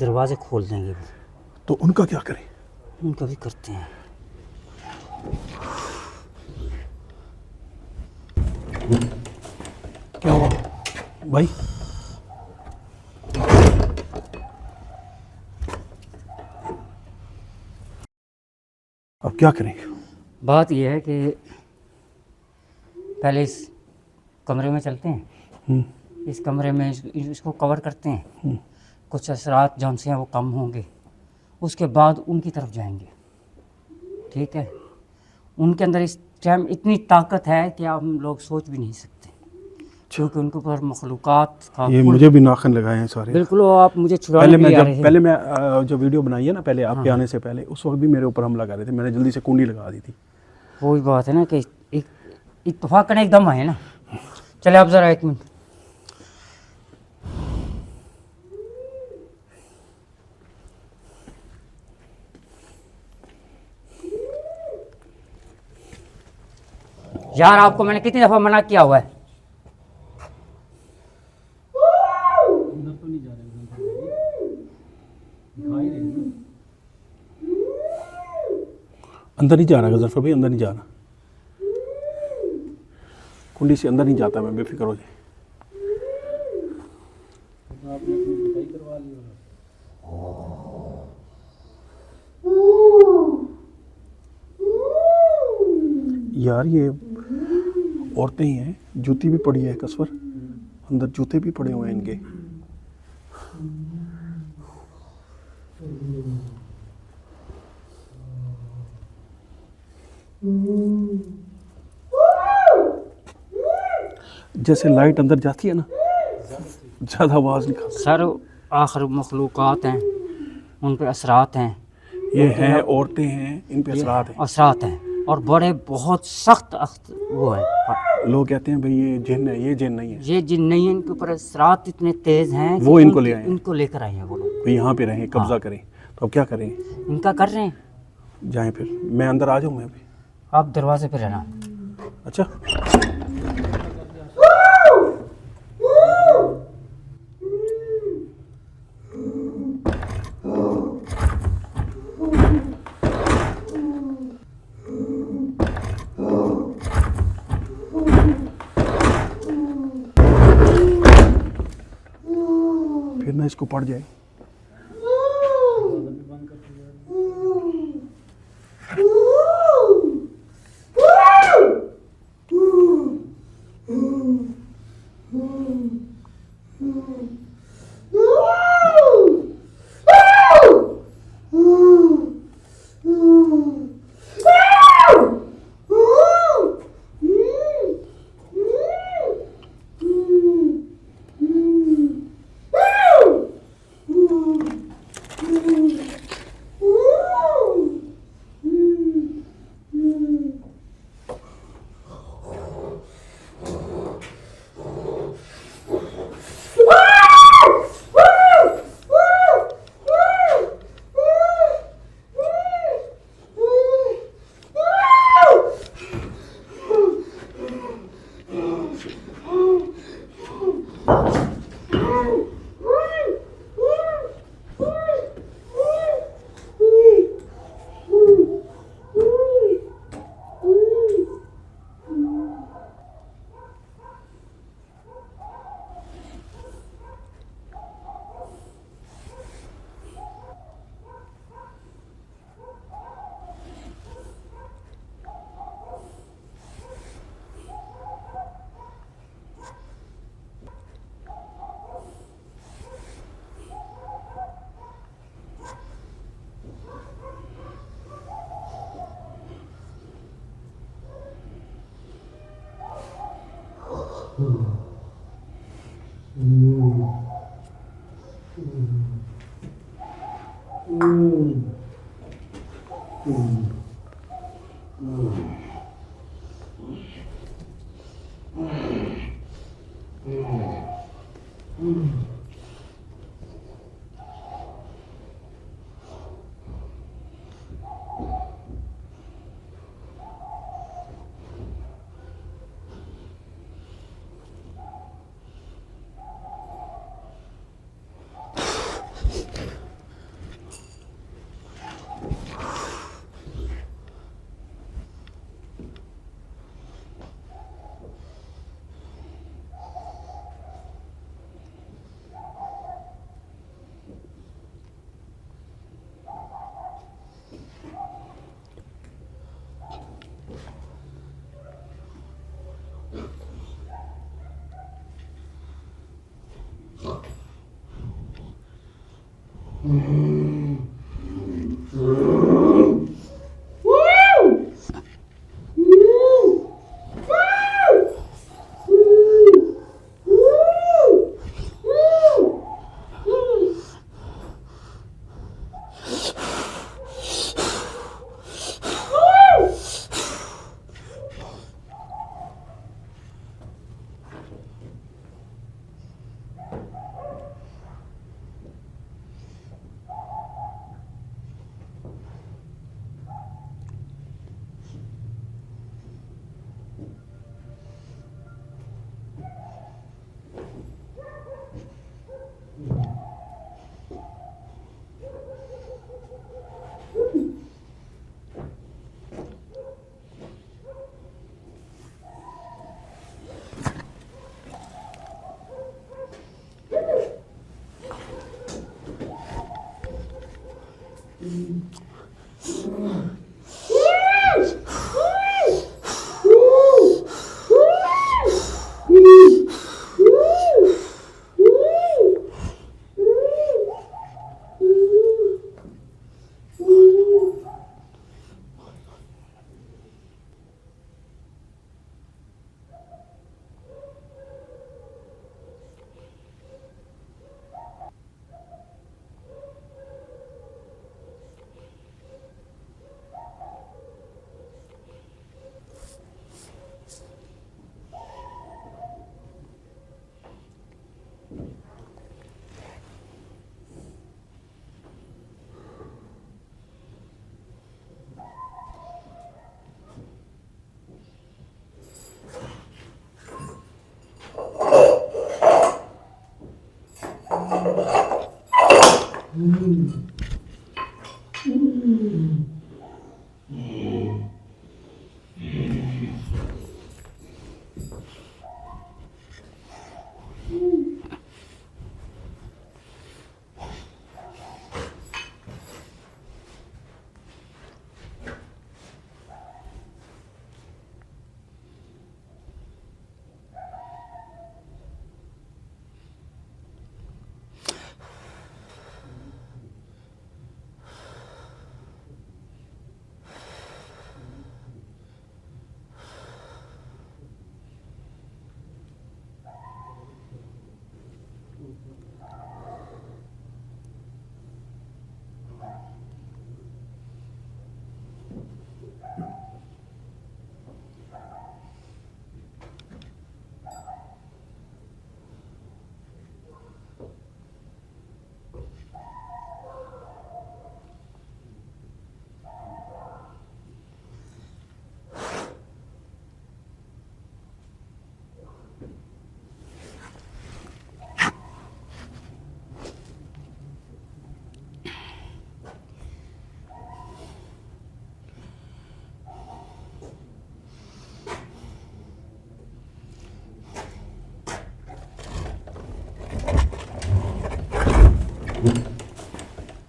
दरवाजे खोल देंगे वो। तो उनका क्या करें? उनका भी करते हैं। क्या हुआ भाई? अब क्या करें? बात यह है कि पहले इस कमरे में चलते हैं, इस कमरे में इसको कवर करते हैं, कुछ असरात जौन से हैं वो कम होंगे, उसके बाद उनकी तरफ जाएंगे। ठीक है, उनके अंदर इस टाइम इतनी ताकत है कि हम लोग सोच भी नहीं सकते, क्योंकि उनके ऊपर मखलूक़ात का ये मुझे भी नाखन लगाए हैं सारे। बिल्कुल। वो आप मुझे छुड़ाने के लिए आ रहे थे। पहले मैं जो वीडियो बनाई है ना, पहले आपके आने से पहले, उस वक्त भी मेरे ऊपर हमला कर रहे थे। मैंने जल्दी से कुंडी लगा दी थी। वही बात है ना कि एक इत्तेफाक करने एकदम आए ना। चले आप ज़रा 1 मिनट। यार आपको मैंने कितनी दफ़ा मना किया हुआ है। अंदर नहीं जा रहा गजरफर भाई, अंदर नहीं जा रहा। कुंडी से अंदर नहीं जाता मैं, बेफिक्र हो जाए। यार ये औरतें ही हैं, जूती भी पड़ी है कसवर, अंदर जूते भी पड़े हुए हैं इनके। जैसे लाइट अंदर जाती है ना, ज़्यादा आवाज़ निकाल। सर आखिर मखलूक़ात हैं, उन पर असरात हैं। ये हैं औरतें हैं, इन पे असरात हैं। असरात हैं और बड़े बहुत सख्त वो है। लोग कहते हैं भाई ये जिन है, ये जिन नहीं है। ये जिन नहीं है, इनके ऊपर असरात इतने तेज़ हैं वो इनको ले आए हैं। इनको लेकर आए हैं वो लोग। यहाँ पे रहें, कब्जा करें। तो अब क्या करें? इनका कर रहे हैं। जाएं फिर, मैं अंदर आ जाऊँ मैं अभी? आप दरवाजे पे रहना। अच्छा, फिर ना इसको पड़ जाए।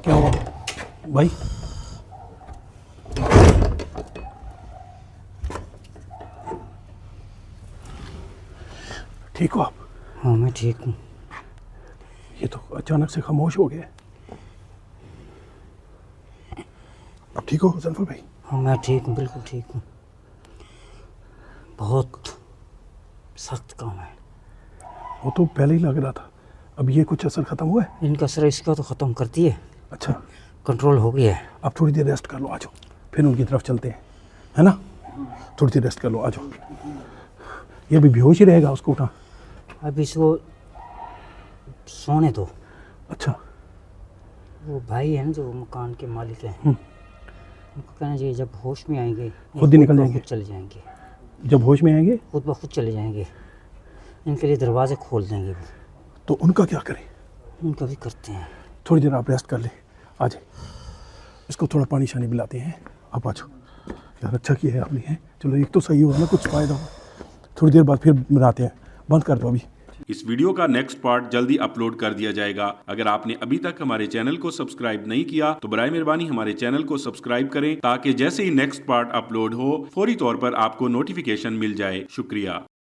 क्या हुआ भाई? ठीक हो आप? हाँ मैं ठीक हूँ। ये तो अचानक से खामोश हो गया। अब ठीक हो जनफर भाई? हाँ मैं ठीक हूँ, बिल्कुल ठीक हूँ। बहुत सख्त काम है। वो तो पहले ही लग रहा था। अब ये कुछ असर खत्म हुआ है? इनका असर इसका तो ख़त्म करती है। अच्छा, कंट्रोल हो गया है। अब थोड़ी देर रेस्ट कर लो, आ जाओ, फिर उनकी तरफ चलते हैं, है ना? थोड़ी देर रेस्ट कर लो, आ जाओ। ये भी बेहोश ही रहेगा, उसको उठा। अब इसको सोने दो। अच्छा, वो भाई है ना जो मकान के मालिक हैं, उनको कहना चाहिए जब होश में आएंगे खुद ही निकल ब जाएंगे। खुद चले जाएंगे, जब होश में आएंगे खुद ब खुद चले जाएंगे। इनके लिए दरवाजे खोल देंगे वो। तो उनका क्या करें? उनका भी करते हैं। थोड़ी देर आप रेस्ट कर ले, आ जाए। इसको थोड़ा पानी शानी पिलाते हैं। आप आ जाओ यार, अच्छा किया है आपने। है चलो, एक तो सही हुआ ना, कुछ फ़ायदा हो। थोड़ी देर बाद फिर मिलाते हैं। बंद कर दो अभी। इस वीडियो का नेक्स्ट पार्ट जल्दी अपलोड कर दिया जाएगा। अगर आपने अभी तक हमारे चैनल को सब्सक्राइब नहीं किया तो बराए मेहरबानी हमारे चैनल को सब्सक्राइब करें, ताकि जैसे ही नेक्स्ट पार्ट अपलोड हो फौरी तौर पर आपको नोटिफिकेशन मिल जाए। शुक्रिया।